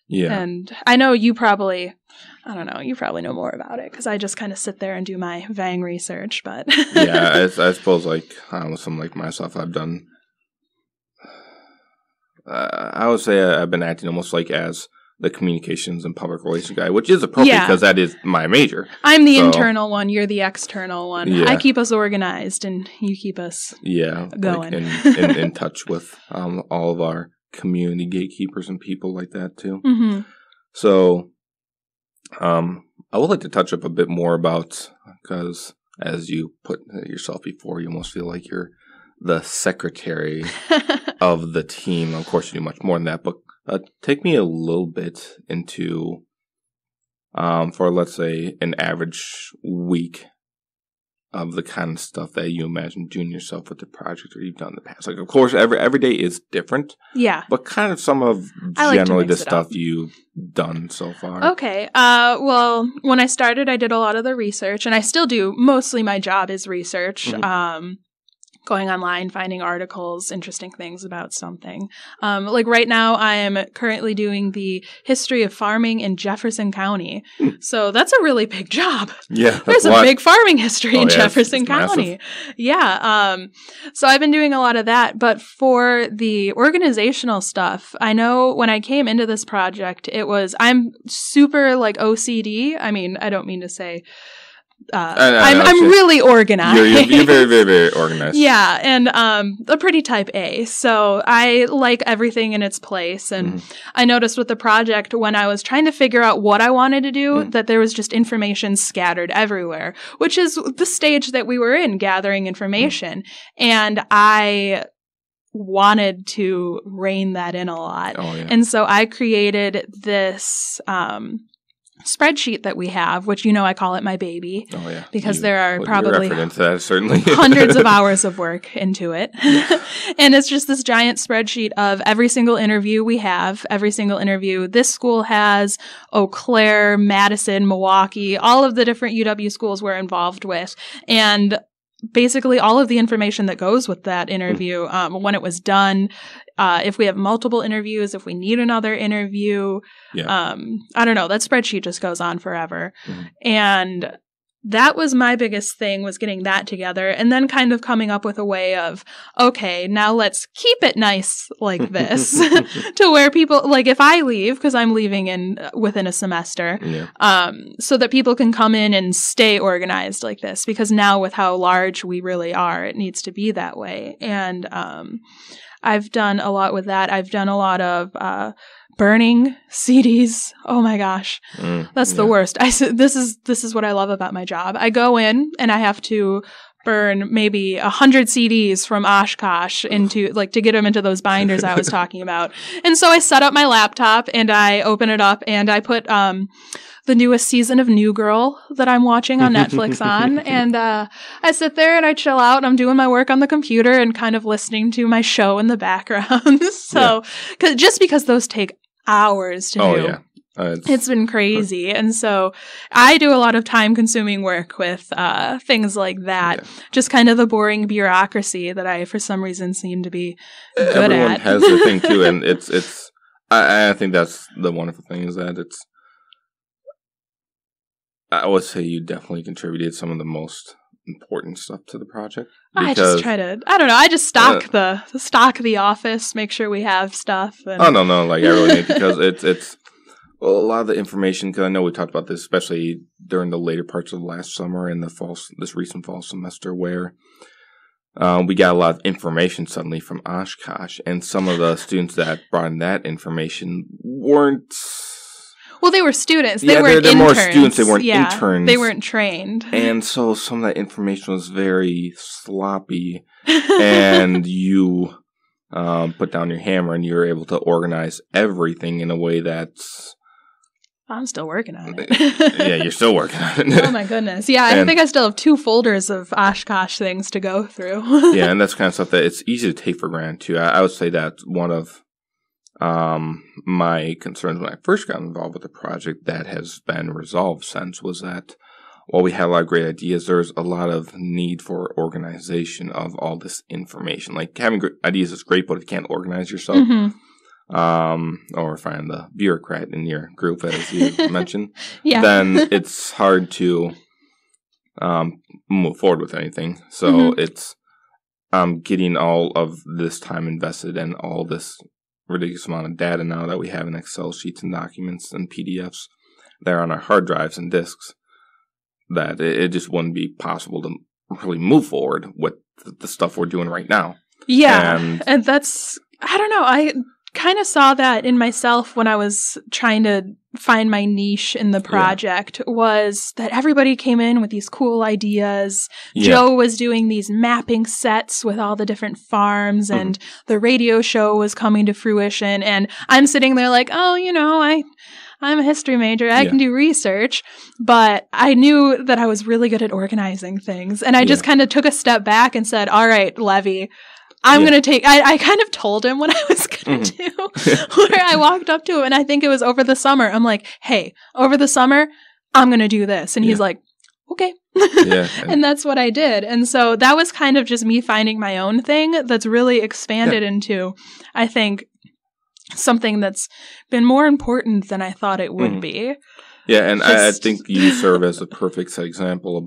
Yeah. And I know you probably, I don't know, you probably know more about it because I just kind of sit there and do my Vang research, but. Yeah, I suppose like with someone like myself, I've done, I would say I've been acting almost like as the communications and public relations guy, which is appropriate because that is my major. I'm the internal one. You're the external one. Yeah. I keep us organized and you keep us going. Like in touch with all of our community gatekeepers and people like that too. Mm-hmm. So I would like to touch up a bit more about, because as you put yourself before. You almost feel like you're the secretary of the team. Of course, you do much more than that, but take me a little bit into, for let's say, an average week of the kind of stuff that you imagine doing yourself with the project or you've done in the past. Like, of course, every day is different. Yeah. But kind of some of generally the stuff you've done so far. Okay. Well, when I started, I did a lot of the research, and I still do. Mostly my job is research. Mm-hmm. Going online, finding articles, interesting things about something. Like right now, I am currently doing the history of farming in Jefferson County. So that's a really big job. Yeah. There's a big farming history in Jefferson it's County. massive. Yeah. So I've been doing a lot of that. But for the organizational stuff, I know when I came into this project, I'm super like OCD. I mean, I don't mean to say... I'm really organized. You're very, very, very organized. Yeah, and a pretty type A. So I like everything in its place. And I noticed with the project, when I was trying to figure out what I wanted to do, that there was just information scattered everywhere, which is the stage that we were in, gathering information. And I wanted to rein that in a lot. Oh, yeah. And so I created this... spreadsheet that we have, which I call it my baby. Oh yeah, because there are probably into that, certainly. hundreds of hours of work into it. And it's just this giant spreadsheet of every single interview we have, every single interview this school has, Eau Claire, Madison, Milwaukee, all of the different UW schools we're involved with, and basically all of the information that goes with that interview, when it was done, if we have multiple interviews, if we need another interview. Yeah. I don't know. That spreadsheet just goes on forever. And that was my biggest thing, was getting that together and then kind of coming up with a way of, okay, now let's keep it nice like this to where people, like if I leave, because I'm leaving within a semester, so that people can come in and stay organized like this, because now with how large we really are, it needs to be that way. And I've done a lot with that. I've done a lot of burning CDs. Oh my gosh. That's the worst. This is what I love about my job. I go in and I have to burn maybe 100 CDs from Oshkosh into to get them into those binders I was talking about. And so I set up my laptop and I open it up and I put the newest season of New Girl that I'm watching on Netflix on. And I sit there and I chill out and I'm doing my work on the computer and kind of listening to my show in the background. So, because those take hours to do. Yeah. It's been crazy. And so I do a lot of time-consuming work with things like that. Yeah. Just kind of the boring bureaucracy that I, for some reason, seem to be good at. Everyone has their thing, too. And I think that's the wonderful thing, is that I would say you definitely contributed some of the most important stuff to the project. I just try to, I don't know, I just stock the office, make sure we have stuff. And... Oh, no, like I really need, because it's a lot of the information, because I know we talked about this, especially during the later parts of last summer and this recent fall semester, where we got a lot of information suddenly from Oshkosh, and some of the students that brought in that information weren't... Well, they were students. They weren't interns. More students. They weren't interns. They weren't trained. And so some of that information was very sloppy. And you put down your hammer and you were able to organize everything in a way that's... I'm still working on it. Yeah, you're still working on it. Oh, my goodness. Yeah, I think I still have 2 folders of Oshkosh things to go through. Yeah, and that's kind of stuff that it's easy to take for granted, too. I would say that's one of... my concerns when I first got involved with the project that has been resolved since, was that while we had a lot of great ideas, there's a lot of need for organization of all this information. Like, having great ideas is great, but if you can't organize yourself, or find the bureaucrat in your group, as you mentioned, then it's hard to move forward with anything. So it's getting all of this time invested and all this ridiculous amount of data now that we have in Excel sheets and documents and PDFs that are on our hard drives and disks, that it just wouldn't be possible to really move forward with the stuff we're doing right now. Yeah, and that's, I don't know, kind of saw that in myself when I was trying to find my niche in the project, was that everybody came in with these cool ideas. Joe was doing these mapping sets with all the different farms, and the radio show was coming to fruition. And I'm sitting there like, oh, I'm a history major. I can do research. But I knew that I was really good at organizing things. And I just kind of took a step back and said, all right, Levy, I'm going to take, I kind of told him what I was going to do, where I walked up to him, and I think it was over the summer. I'm like, hey, over the summer, I'm going to do this. And he's like, okay. And that's what I did. And so that was kind of just me finding my own thing that's really expanded into, I think, something that's been more important than I thought it would be. Yeah, and I think you serve as a perfect example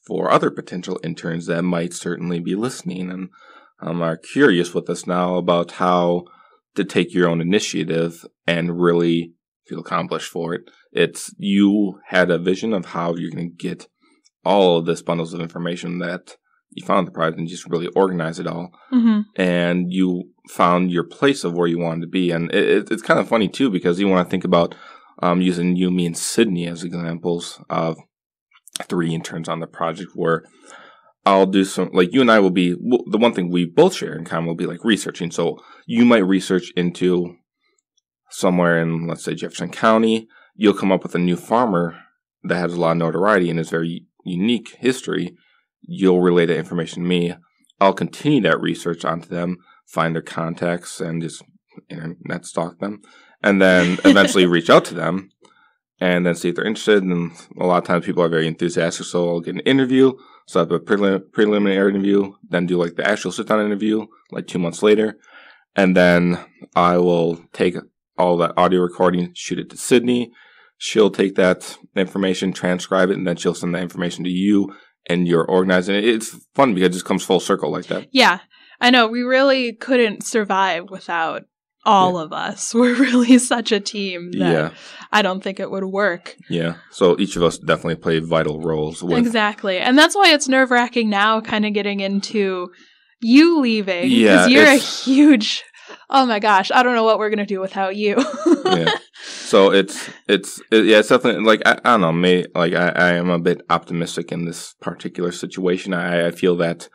for other potential interns that might certainly be listening and are curious with us now about how to take your own initiative and really feel accomplished for it. You had a vision of how you're going to get all of this bundles of information that you found the project and just really organize it all. And you found your place of where you wanted to be. And it's kind of funny, too, because you want to think about using you, me, and Sydney as examples of 3 interns on the project, where I'll do some, like, you and I will be, the one thing we both share in common will be, like, researching. So you might research into somewhere in, let's say, Jefferson County. You'll come up with a new farmer that has a lot of notoriety and is very unique history. You'll relay that information to me. I'll continue that research onto them, find their contacts, and just internet stalk them. And then eventually reach out to them and then see if they're interested. And a lot of times people are very enthusiastic, so I'll get an interview. So I have a preliminary interview, then do like the actual sit-down interview, like 2 months later. And then I will take all that audio recording, shoot it to Sydney. She'll take that information, transcribe it, and then she'll send that information to you, and you're organizing it. It's fun because it just comes full circle like that. Yeah, I know. We really couldn't survive without all of us. We're really such a team that I don't think it would work. Yeah. So each of us definitely play vital roles. Exactly. And that's why it's nerve-wracking now, kind of getting into you leaving. Because you're a huge... Oh my gosh, I don't know what we're going to do without you. So it's definitely, like, I don't know, I am a bit optimistic in this particular situation. I feel that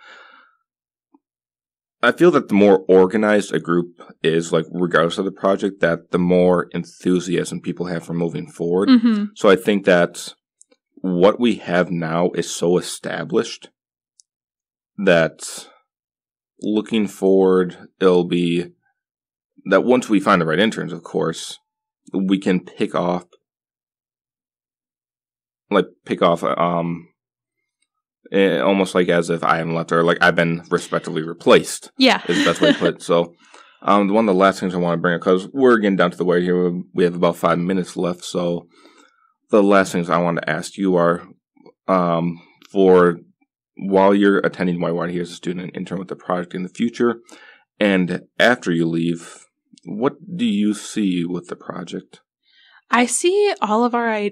the more organized a group is, like, regardless of the project, that the more enthusiasm people have for moving forward. So I think that what we have now is so established that looking forward, it'll be that once we find the right interns, of course, we can pick off almost like as if I am left, or like I've been respectively replaced. Yeah. Is the best way to put it. So, one of the last things I want to bring up, because we're getting down to the wire here, we have about 5 minutes left. So, the last things I want to ask you are, for while you're attending Whitewater here as a student and intern with the project in the future, and after you leave, what do you see with the project? I see all of our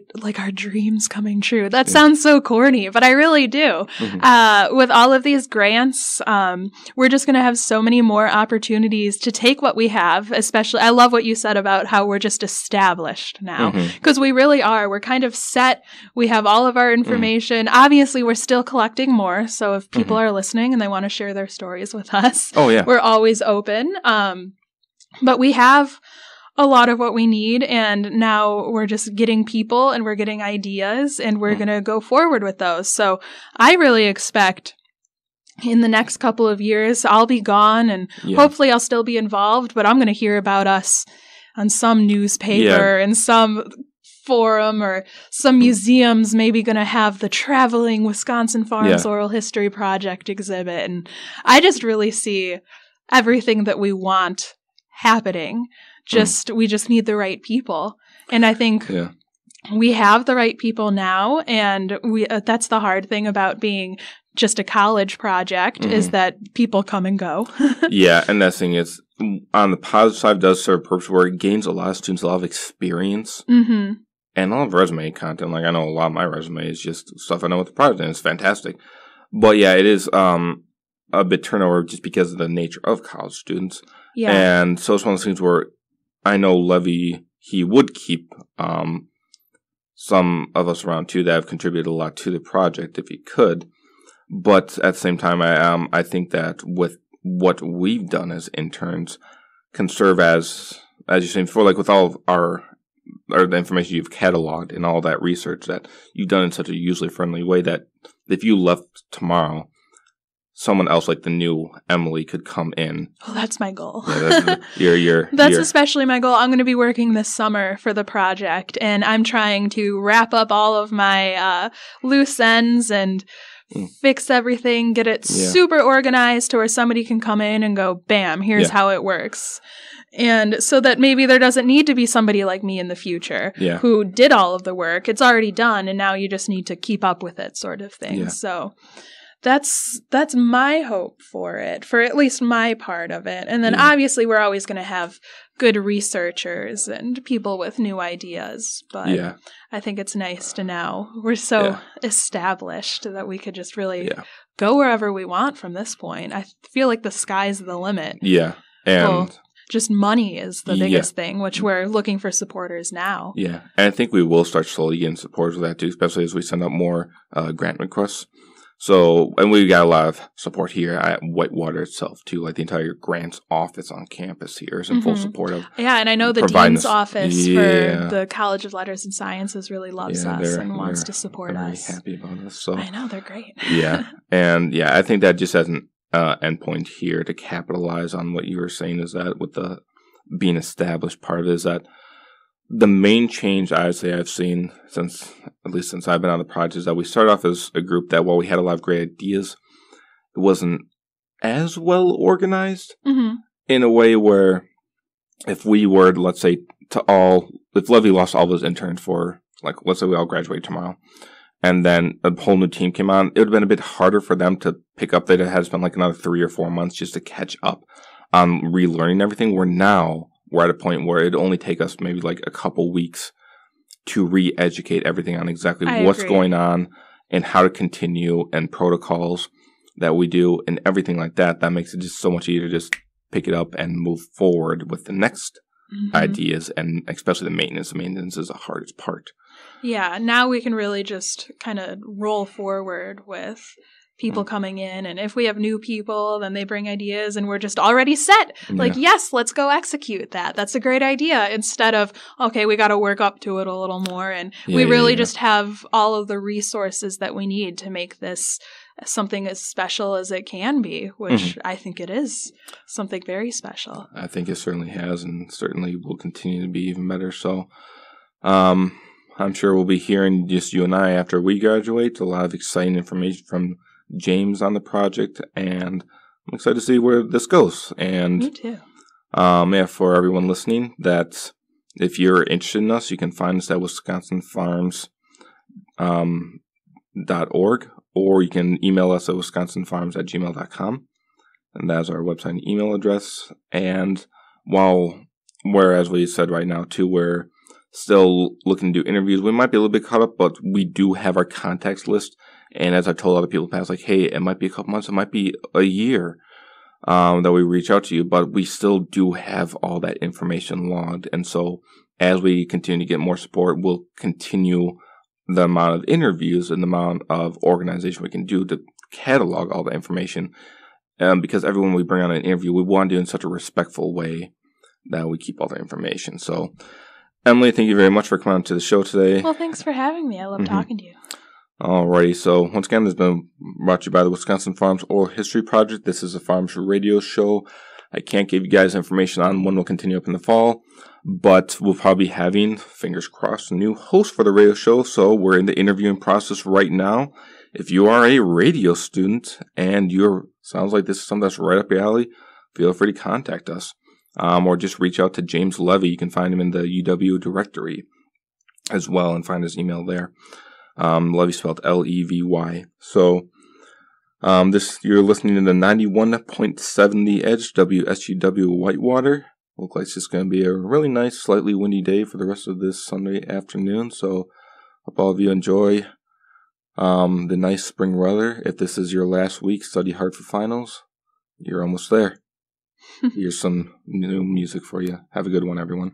dreams coming true. That sounds so corny, but I really do. With all of these grants, we're just going to have so many more opportunities to take what we have, especially, I love what you said about how we're just established now, because we really are. We're kind of set. We have all of our information. Obviously, we're still collecting more, so if people are listening and they want to share their stories with us, we're always open. But we have a lot of what we need, and now we're just getting people and we're getting ideas, and we're going to go forward with those. So I really expect in the next couple of years, I'll be gone, and hopefully I'll still be involved, but I'm going to hear about us on some newspaper and some forum, or some museums maybe going to have the Traveling Wisconsin Farms Oral History Project exhibit. And I just really see everything that we want happening. We just need the right people. And I think we have the right people now. And that's the hard thing about being just a college project is that people come and go. And that thing is, on the positive side, does serve a purpose where it gains a lot of students a lot of experience and a lot of resume content. Like, I know a lot of my resume is just stuff I know with the project, and it's fantastic. But it is a bit turnover just because of the nature of college students. And so it's one of those things where I know Levy, he would keep some of us around too that have contributed a lot to the project if he could. But at the same time, I think that with what we've done as interns can serve as you said before, like with all of the information you've cataloged and all that research that you've done in such a user-friendly way that if you left tomorrow, someone else like the new Emily could come in. Well, that's my goal. Yeah, that's especially my goal. I'm going to be working this summer for the project, and I'm trying to wrap up all of my loose ends and fix everything, get it super organized to where somebody can come in and go, bam, here's how it works. And so that maybe there doesn't need to be somebody like me in the future who did all of the work. It's already done, and now you just need to keep up with it sort of thing. Yeah. So that's my hope for it, for at least my part of it. And then obviously we're always going to have good researchers and people with new ideas. But I think it's nice to know we're so established that we could just really go wherever we want from this point. I feel like the sky's the limit. Yeah. And just money is the biggest thing, which we're looking for supporters now. Yeah. And I think we will start slowly getting supporters with that too, especially as we send out more grant requests. So, and we got a lot of support here at Whitewater itself, too. Like the entire grants office on campus here is in full support of. Yeah, and I know the dean's office for the College of Letters and Sciences really loves us and wants to support us. Very happy about us. So I know, they're great. And I think that just as an endpoint here to capitalize on what you were saying is that with the being established part of it is that the main change I would say I've seen since I've been on the project is that we started off as a group that while we had a lot of great ideas, it wasn't as well organized in a way where if we were, let's say, if Levy lost all those interns for, like, let's say we all graduate tomorrow, and then a whole new team came on, it would have been a bit harder for them to pick up. They'd have had to spend like another 3 or 4 months just to catch up on relearning everything, where now we're at a point where it'd only take us maybe like a couple weeks to re-educate everything on exactly what's going on and how to continue and protocols that we do and everything like that. That makes it just so much easier to just pick it up and move forward with the next ideas, and especially the maintenance. The maintenance is the hardest part. Yeah, now we can really just kind of roll forward with people coming in, and if we have new people, then they bring ideas and we're just already set. Like, yes, let's go execute that. That's a great idea, instead of, okay, we got to work up to it a little more, and we really just have all of the resources that we need to make this something as special as it can be, which I think it is something very special. I think it certainly has, and certainly will continue to be even better. So I'm sure we'll be hearing, just you and I, after we graduate, a lot of exciting information from James on the project, and I'm excited to see where this goes. And me too. For everyone listening, that if you're interested in us, you can find us at wisconsinfarms.org, or you can email us at wisconsinfarms@gmail.com, and that's our website and email address. And whereas we said right now too, we're still looking to do interviews, we might be a little bit caught up, but we do have our contacts list. And as I told other people past, like, hey, it might be a couple months, it might be a year that we reach out to you, but we still do have all that information logged. And so as we continue to get more support, we'll continue the amount of interviews and the amount of organization we can do to catalog all the information. Because everyone we bring on an interview, we want to do in such a respectful way that we keep all the information. So, Emily, thank you very much for coming on to the show today. Well, thanks for having me. I love talking to you. Alrighty, so once again, this has been brought to you by the Wisconsin Farms Oral History Project. This is a Farms Radio show. I can't give you guys information on when we'll continue up in the fall, but we'll probably be having, fingers crossed, a new host for the radio show. So we're in the interviewing process right now. If you are a radio student and sounds like this is something that's right up your alley, feel free to contact us, or just reach out to James Levy. You can find him in the UW directory as well and find his email there. Levy spelled Levy. So, you're listening to the 91.7 The Edge, UW Looks like it's just going to be a really nice, slightly windy day for the rest of this Sunday afternoon. So, hope all of you enjoy the nice spring weather. If this is your last week, study hard for finals. You're almost there. Here's some new music for you. Have a good one, everyone.